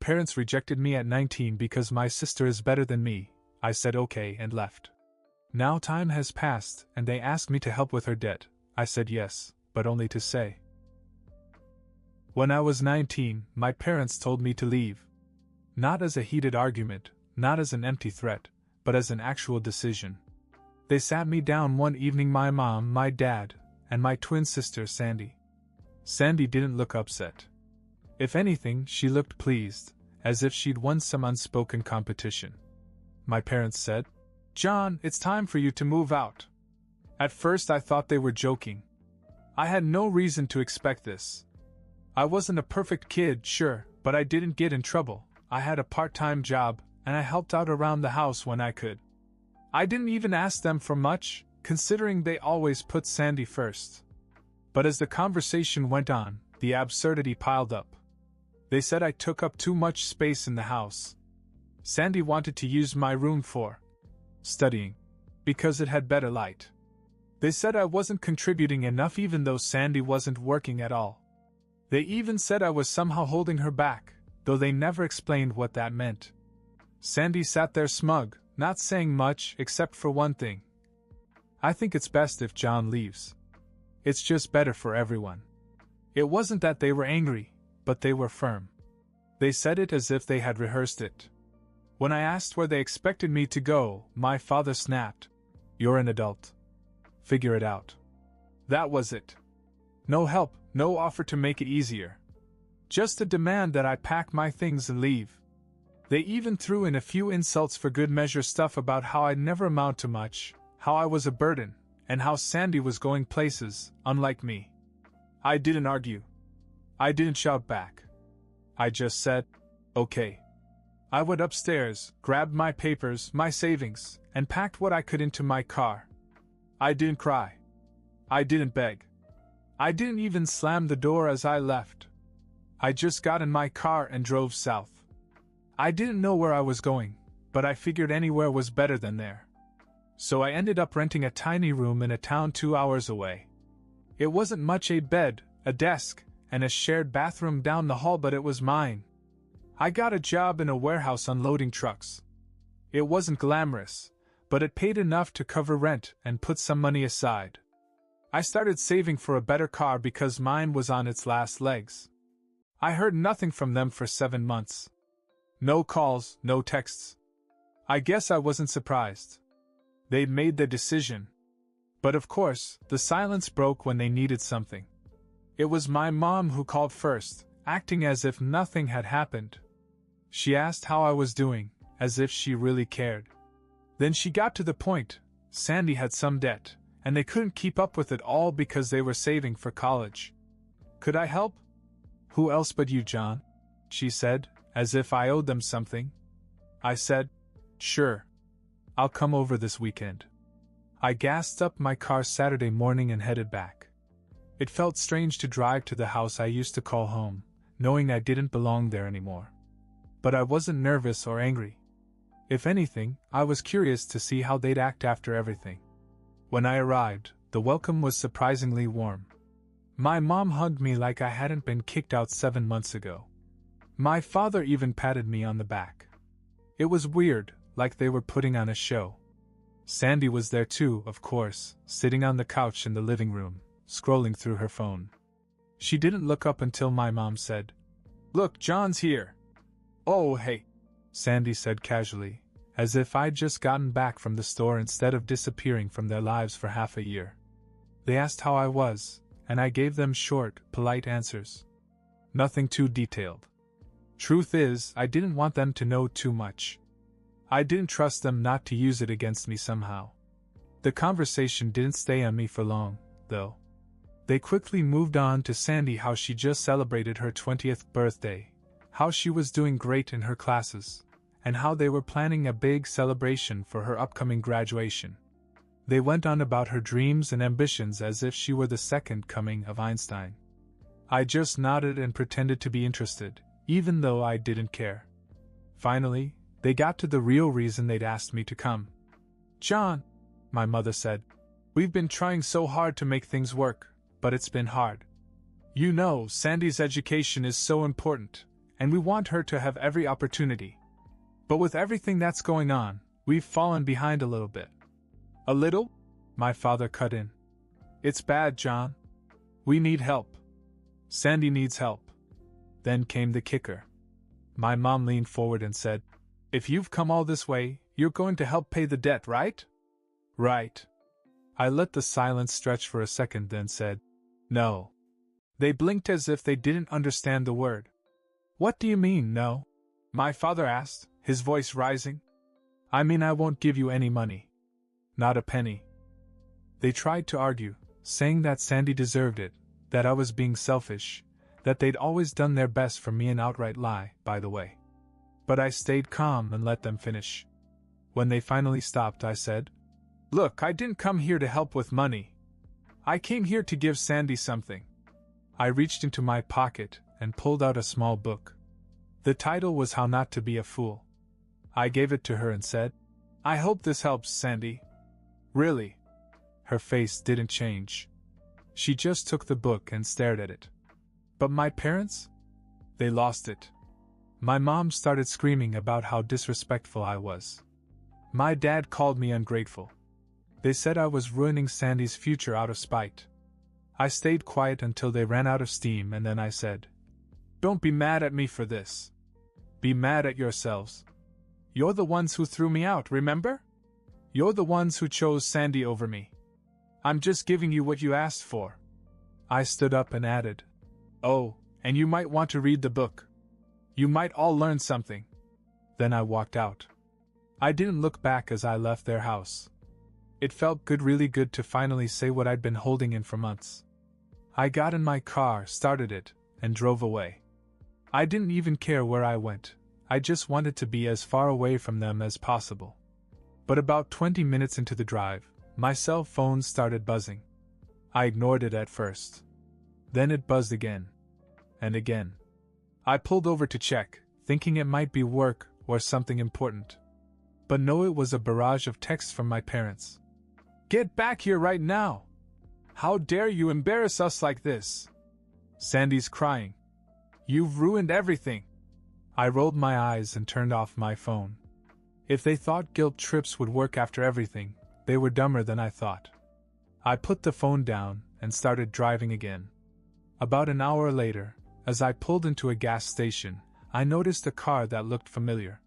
parents rejected me at 19 because my sister is better than me. I said okay and left. Now time has passed, and they asked me to help with her debt. I said yes, but only to say. When I was 19, my parents told me to leave. Not as a heated argument, not as an empty threat, but as an actual decision. They sat me down one evening, my mom, my dad, and my twin sister Sandy. Sandy didn't look upset. If anything, she looked pleased, as if she'd won some unspoken competition. My parents said, "John, it's time for you to move out." At first I thought they were joking. I had no reason to expect this. I wasn't a perfect kid, sure, but I didn't get in trouble. I had a part-time job, and I helped out around the house when I could. I didn't even ask them for much, considering they always put Sandy first. But as the conversation went on, the absurdity piled up. They said I took up too much space in the house. Sandy wanted to use my room for studying, because it had better light. They said I wasn't contributing enough even though Sandy wasn't working at all. They even said I was somehow holding her back, though they never explained what that meant. Sandy sat there smug, not saying much except for one thing. "I think it's best if John leaves. It's just better for everyone." It wasn't that they were angry, but they were firm. They said it as if they had rehearsed it. When I asked where they expected me to go, my father snapped, "You're an adult. Figure it out." That was it. No help, no offer to make it easier. Just a demand that I pack my things and leave. They even threw in a few insults for good measure, stuff about how I'd never amount to much, how I was a burden, and how Sandy was going places, unlike me. I didn't argue. I didn't shout back. I just said, "Okay." I went upstairs, grabbed my papers, my savings, and packed what I could into my car. I didn't cry. I didn't beg. I didn't even slam the door as I left. I just got in my car and drove south. I didn't know where I was going, but I figured anywhere was better than there. So I ended up renting a tiny room in a town 2 hours away. It wasn't much: a bed, a desk, and a shared bathroom down the hall, but it was mine. I got a job in a warehouse unloading trucks. It wasn't glamorous, but it paid enough to cover rent and put some money aside. I started saving for a better car because mine was on its last legs. I heard nothing from them for 7 months. No calls, no texts. I guess I wasn't surprised. They'd made their decision. But of course, the silence broke when they needed something. It was my mom who called first, acting as if nothing had happened. She asked how I was doing, as if she really cared. Then she got to the point. Sandy had some debt, and they couldn't keep up with it all because they were saving for college. Could I help? "Who else but you, John?" she said, as if I owed them something. I said, "Sure. I'll come over this weekend." I gassed up my car Saturday morning and headed back. It felt strange to drive to the house I used to call home, knowing I didn't belong there anymore. But I wasn't nervous or angry. If anything, I was curious to see how they'd act after everything. When I arrived, the welcome was surprisingly warm. My mom hugged me like I hadn't been kicked out 7 months ago. My father even patted me on the back. It was weird, like they were putting on a show. Sandy was there too, of course, sitting on the couch in the living room, scrolling through her phone. She didn't look up until my mom said, "Look, John's here." "Oh, hey," Sandy said casually, as if I'd just gotten back from the store instead of disappearing from their lives for half a year. They asked how I was, and I gave them short, polite answers. Nothing too detailed. Truth is, I didn't want them to know too much. I didn't trust them not to use it against me somehow. The conversation didn't stay on me for long, though. They quickly moved on to Sandy, how she just celebrated her 20th birthday, how she was doing great in her classes, and how they were planning a big celebration for her upcoming graduation. They went on about her dreams and ambitions as if she were the second coming of Einstein. I just nodded and pretended to be interested, even though I didn't care. Finally, they got to the real reason they'd asked me to come. "John," my mother said, "we've been trying so hard to make things work, but it's been hard. You know, Sandy's education is so important, and we want her to have every opportunity. But with everything that's going on, we've fallen behind a little bit. A little? My father cut in. It's bad, John. We need help. Sandy needs help. Then came the kicker. My mom leaned forward and said, If you've come all this way, you're going to help pay the debt, right? Right. I let the silence stretch for a second, then said, No. They blinked as if they didn't understand the word. What do you mean, no? My father asked, his voice rising. I mean, I won't give you any money. Not a penny. They tried to argue, saying that Sandy deserved it, that I was being selfish, that they'd always done their best for me, an outright lie, by the way. But I stayed calm and let them finish. When they finally stopped, I said, Look, I didn't come here to help with money. I came here to give Sandy something. I reached into my pocket and pulled out a small book. The title was How Not to Be a Fool. I gave it to her and said, I hope this helps, Sandy. Really? Her face didn't change. She just took the book and stared at it. But my parents? They lost it. My mom started screaming about how disrespectful I was. My dad called me ungrateful. They said I was ruining Sandy's future out of spite. I stayed quiet until they ran out of steam, and then I said, Don't be mad at me for this. Be mad at yourselves. You're the ones who threw me out, remember? You're the ones who chose Sandy over me. I'm just giving you what you asked for. I stood up and added, Oh, and you might want to read the book. You might all learn something. Then I walked out. I didn't look back as I left their house. It felt good, really good, to finally say what I'd been holding in for months. I got in my car, started it, and drove away. I didn't even care where I went. I just wanted to be as far away from them as possible. But about 20 minutes into the drive, my cell phone started buzzing. I ignored it at first. Then it buzzed again. And again. I pulled over to check, thinking it might be work or something important. But no, it was a barrage of texts from my parents. Get back here right now! How dare you embarrass us like this? Sandy's crying. You've ruined everything. I rolled my eyes and turned off my phone. If they thought guilt trips would work after everything, they were dumber than I thought. I put the phone down and started driving again. About an hour later, as I pulled into a gas station, I noticed a car that looked familiar.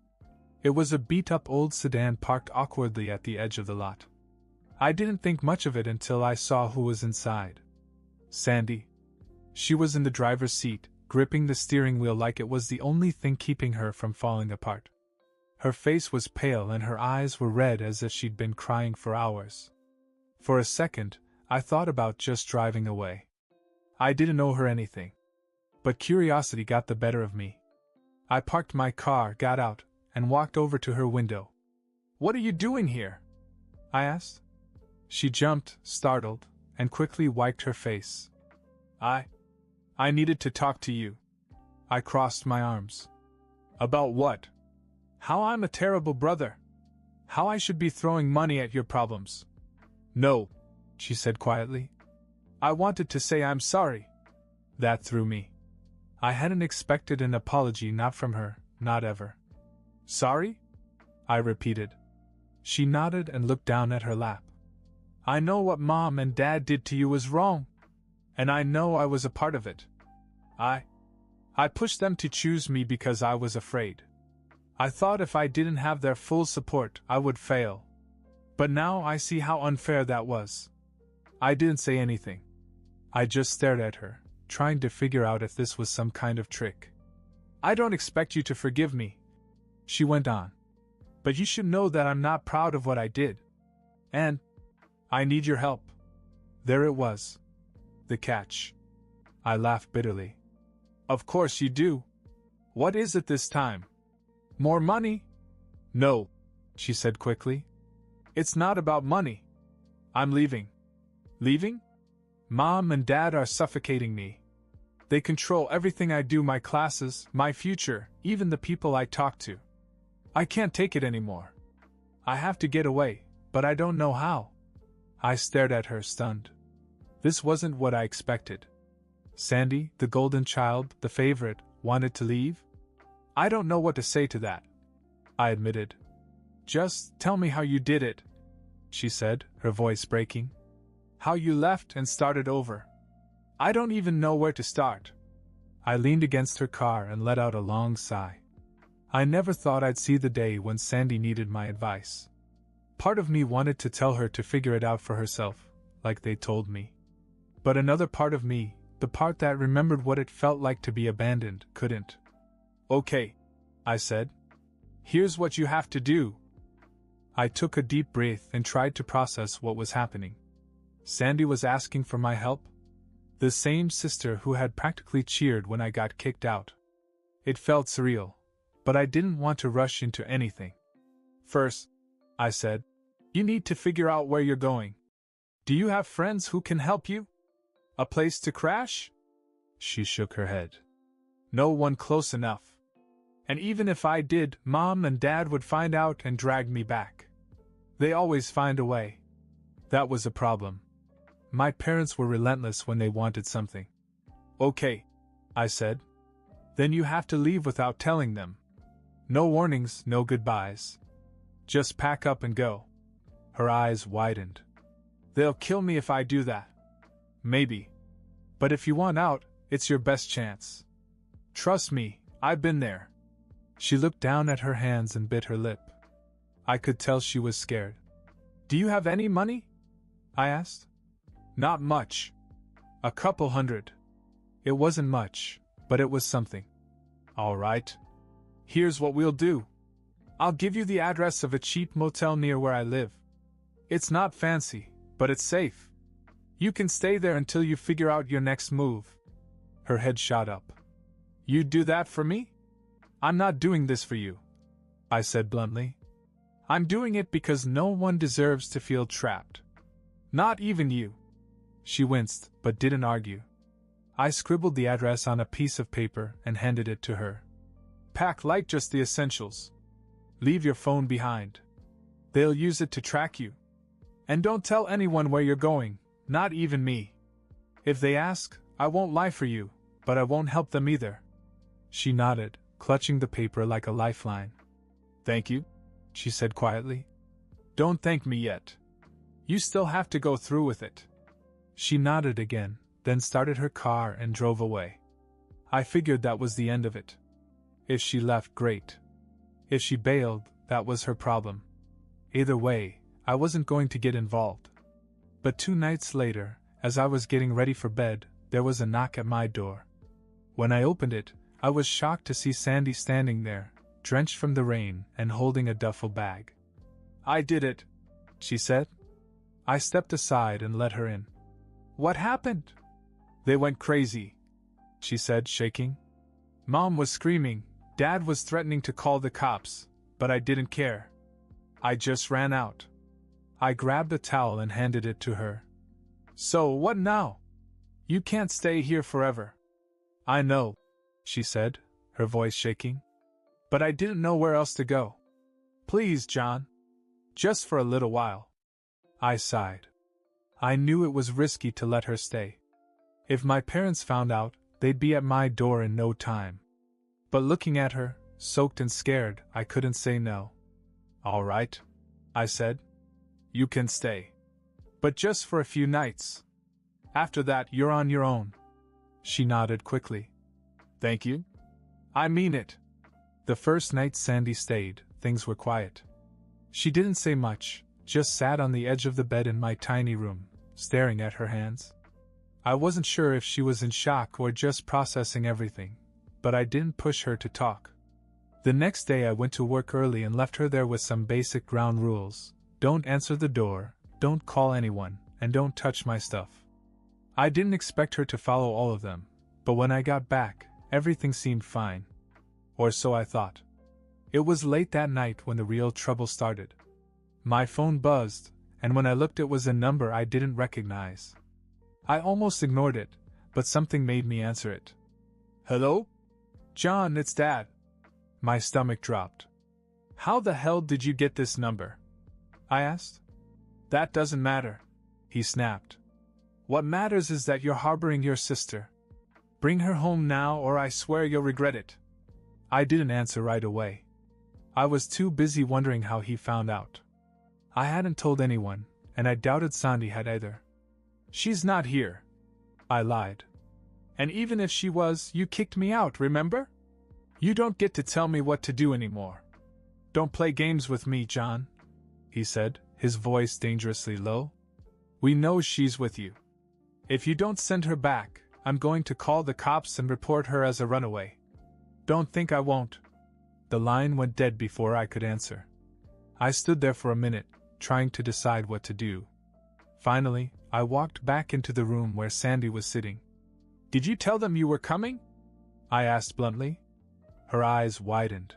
It was a beat-up old sedan parked awkwardly at the edge of the lot. I didn't think much of it until I saw who was inside. Sandy. She was in the driver's seat, gripping the steering wheel like it was the only thing keeping her from falling apart. Her face was pale and her eyes were red as if she'd been crying for hours. For a second, I thought about just driving away. I didn't owe her anything. But curiosity got the better of me. I parked my car, got out, and walked over to her window. What are you doing here? I asked. She jumped, startled, and quickly wiped her face. I needed to talk to you. I crossed my arms. About what? How I'm a terrible brother. How I should be throwing money at your problems. No, she said quietly. I wanted to say I'm sorry. That threw me. I hadn't expected an apology, not from her, not ever. Sorry? I repeated. She nodded and looked down at her lap. I know what Mom and Dad did to you was wrong. And I know I was a part of it. I pushed them to choose me because I was afraid. I thought if I didn't have their full support, I would fail. But now I see how unfair that was. I didn't say anything. I just stared at her, trying to figure out if this was some kind of trick. I don't expect you to forgive me, she went on. But you should know that I'm not proud of what I did. And I need your help. There it was. The catch. I laughed bitterly. Of course you do. What is it this time? More money? No, she said quickly. It's not about money. I'm leaving. Leaving? Mom and Dad are suffocating me. They control everything I do, my classes, my future, even the people I talk to. I can't take it anymore. I have to get away, but I don't know how. I stared at her, stunned. This wasn't what I expected. Sandy, the golden child, the favorite, wanted to leave? I don't know what to say to that, I admitted. Just tell me how you did it, she said, her voice breaking. How you left and started over. I don't even know where to start. I leaned against her car and let out a long sigh. I never thought I'd see the day when Sandy needed my advice. Part of me wanted to tell her to figure it out for herself, like they told me. But another part of me, the part that remembered what it felt like to be abandoned, couldn't. Okay, I said. Here's what you have to do. I took a deep breath and tried to process what was happening. Sandy was asking for my help? The same sister who had practically cheered when I got kicked out. It felt surreal, but I didn't want to rush into anything. First, I said, you need to figure out where you're going. Do you have friends who can help you? A place to crash? She shook her head. No one close enough. And even if I did, Mom and Dad would find out and drag me back. They always find a way. That was a problem. My parents were relentless when they wanted something. Okay, I said. Then you have to leave without telling them. No warnings, no goodbyes. Just pack up and go. Her eyes widened. They'll kill me if I do that. Maybe. But if you want out, it's your best chance. Trust me, I've been there. She looked down at her hands and bit her lip. I could tell she was scared. Do you have any money? I asked. Not much. A couple hundred. It wasn't much, but it was something. All right. Here's what we'll do. I'll give you the address of a cheap motel near where I live. It's not fancy, but it's safe. You can stay there until you figure out your next move. Her head shot up. You'd do that for me? I'm not doing this for you, I said bluntly. I'm doing it because no one deserves to feel trapped. Not even you. She winced, but didn't argue. I scribbled the address on a piece of paper and handed it to her. Pack light, just the essentials. Leave your phone behind. They'll use it to track you. And don't tell anyone where you're going, not even me. If they ask, I won't lie for you, but I won't help them either. She nodded, clutching the paper like a lifeline. Thank you, she said quietly. Don't thank me yet. You still have to go through with it. She nodded again, then started her car and drove away. I figured that was the end of it. If she left, great. If she bailed, that was her problem. Either way, I wasn't going to get involved. But 2 nights later, as I was getting ready for bed, there was a knock at my door. When I opened it, I was shocked to see Sandy standing there, drenched from the rain and holding a duffel bag. I did it, she said. I stepped aside and let her in. What happened? They went crazy, she said, shaking. Mom was screaming, Dad was threatening to call the cops, but I didn't care. I just ran out. I grabbed a towel and handed it to her. So what now? You can't stay here forever. I know, she said, her voice shaking. But I didn't know where else to go. Please, John. Just for a little while. I sighed. I knew it was risky to let her stay. If my parents found out, they'd be at my door in no time. But looking at her, soaked and scared, I couldn't say no. All right, I said. You can stay. But just for a few nights. After that, you're on your own. She nodded quickly. Thank you. I mean it. The first night Sandy stayed, things were quiet. She didn't say much, just sat on the edge of the bed in my tiny room, staring at her hands. I wasn't sure if she was in shock or just processing everything, but I didn't push her to talk. The next day I went to work early and left her there with some basic ground rules. Don't answer the door, don't call anyone, and don't touch my stuff. I didn't expect her to follow all of them, but when I got back, everything seemed fine. Or so I thought. It was late that night when the real trouble started. My phone buzzed, and when I looked it was a number I didn't recognize. I almost ignored it, but something made me answer it. Hello? John, it's Dad. My stomach dropped. How the hell did you get this number? I asked. That doesn't matter, he snapped. What matters is that you're harboring your sister. Bring her home now or I swear you'll regret it. I didn't answer right away. I was too busy wondering how he found out. I hadn't told anyone, and I doubted Sandy had either. She's not here, I lied. And even if she was, you kicked me out, remember? You don't get to tell me what to do anymore. Don't play games with me, John, he said, his voice dangerously low. We know she's with you. If you don't send her back, I'm going to call the cops and report her as a runaway. Don't think I won't. The line went dead before I could answer. I stood there for a minute, trying to decide what to do. Finally, I walked back into the room where Sandy was sitting. Did you tell them you were coming? I asked bluntly. Her eyes widened.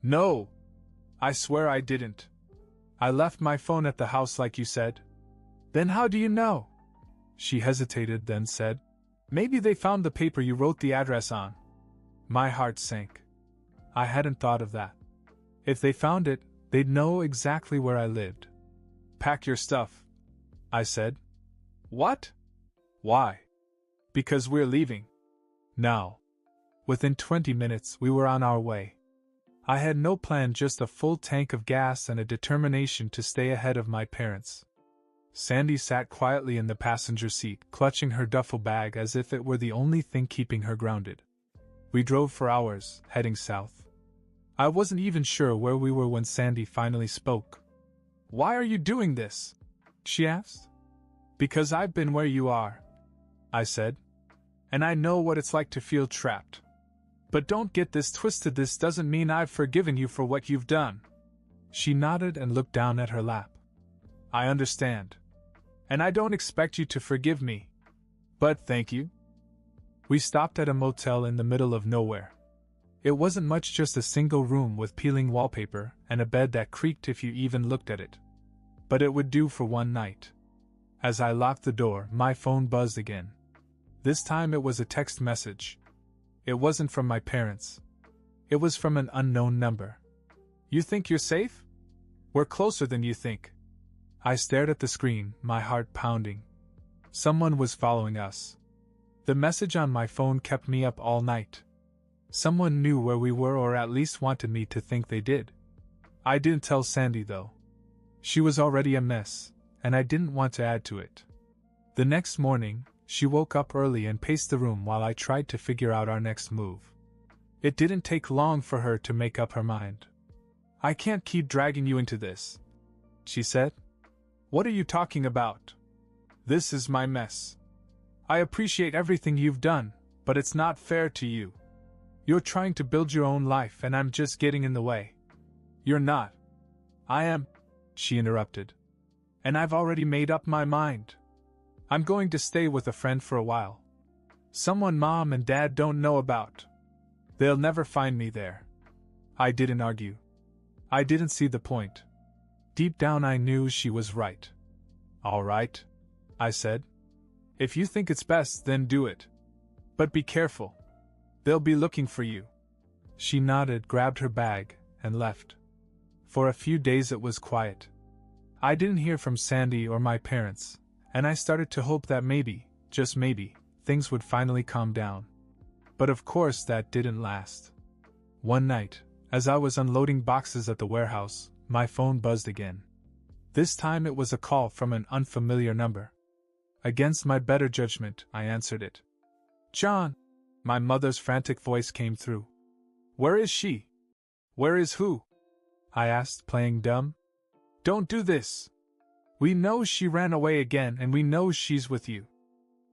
No, I swear I didn't. I left my phone at the house like you said. Then how do you know? She hesitated, then said, Maybe they found the paper you wrote the address on. My heart sank. I hadn't thought of that. If they found it, they'd know exactly where I lived. Pack your stuff, I said. What? Why? Because we're leaving. Now. Within 20 minutes, we were on our way. I had no plan, just a full tank of gas and a determination to stay ahead of my parents. Sandy sat quietly in the passenger seat, clutching her duffel bag as if it were the only thing keeping her grounded. We drove for hours, heading south. I wasn't even sure where we were when Sandy finally spoke. Why are you doing this? She asked. Because I've been where you are, I said. And I know what it's like to feel trapped. But don't get this twisted, this doesn't mean I've forgiven you for what you've done. She nodded and looked down at her lap. I understand. And I don't expect you to forgive me. But thank you. We stopped at a motel in the middle of nowhere. It wasn't much, just a single room with peeling wallpaper and a bed that creaked if you even looked at it. But it would do for one night. As I locked the door, my phone buzzed again. This time it was a text message. It wasn't from my parents. It was from an unknown number. You think you're safe? We're closer than you think. I stared at the screen, my heart pounding. Someone was following us. The message on my phone kept me up all night. Someone knew where we were, or at least wanted me to think they did. I didn't tell Sandy though. She was already a mess, and I didn't want to add to it. The next morning, she woke up early and paced the room while I tried to figure out our next move. It didn't take long for her to make up her mind. I can't keep dragging you into this, she said. What are you talking about? This is my mess. I appreciate everything you've done, but it's not fair to you. You're trying to build your own life and I'm just getting in the way. You're not. I am, she interrupted. And I've already made up my mind. I'm going to stay with a friend for a while. Someone Mom and Dad don't know about. They'll never find me there. I didn't argue. I didn't see the point. Deep down I knew she was right. All right, I said. If you think it's best, then do it. But be careful. They'll be looking for you. She nodded, grabbed her bag, and left. For a few days it was quiet. I didn't hear from Sandy or my parents, and I started to hope that maybe, just maybe, things would finally calm down. But of course that didn't last. One night, as I was unloading boxes at the warehouse, my phone buzzed again. This time it was a call from an unfamiliar number. Against my better judgment, I answered it. John! My mother's frantic voice came through. Where is she? Where is who? I asked, playing dumb. Don't do this. We know she ran away again and we know she's with you.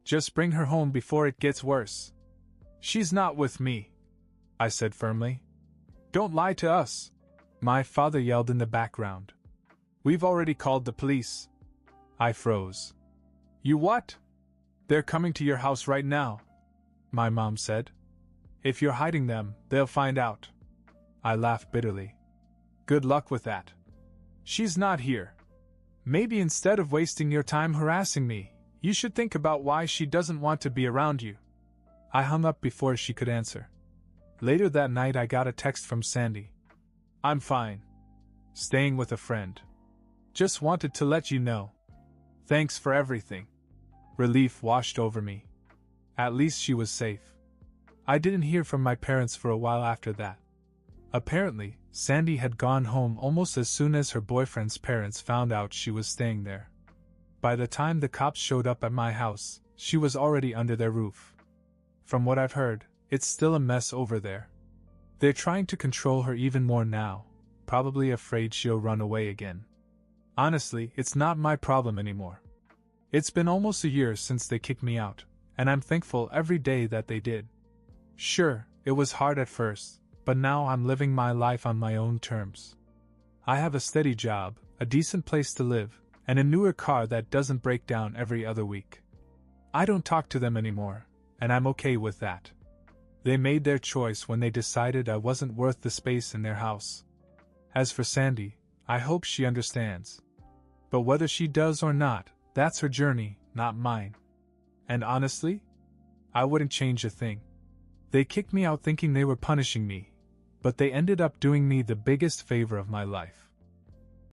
Just bring her home before it gets worse. She's not with me, I said firmly. Don't lie to us, my father yelled in the background. We've already called the police. I froze. You what? They're coming to your house right now, my mom said. If you're hiding them, they'll find out. I laughed bitterly. Good luck with that. She's not here. Maybe instead of wasting your time harassing me, you should think about why she doesn't want to be around you. I hung up before she could answer. Later that night I got a text from Sandy. I'm fine. Staying with a friend. Just wanted to let you know. Thanks for everything. Relief washed over me. At least she was safe. I didn't hear from my parents for a while after that. Apparently, Sandy had gone home almost as soon as her boyfriend's parents found out she was staying there. By the time the cops showed up at my house, she was already under their roof. From what I've heard, it's still a mess over there. They're trying to control her even more now, probably afraid she'll run away again. Honestly, it's not my problem anymore. It's been almost a year since they kicked me out, and I'm thankful every day that they did. Sure, it was hard at first, but now I'm living my life on my own terms. I have a steady job, a decent place to live, and a newer car that doesn't break down every other week. I don't talk to them anymore, and I'm okay with that. They made their choice when they decided I wasn't worth the space in their house. As for Sandy, I hope she understands. But whether she does or not, that's her journey, not mine. And honestly, I wouldn't change a thing. They kicked me out thinking they were punishing me, but they ended up doing me the biggest favor of my life.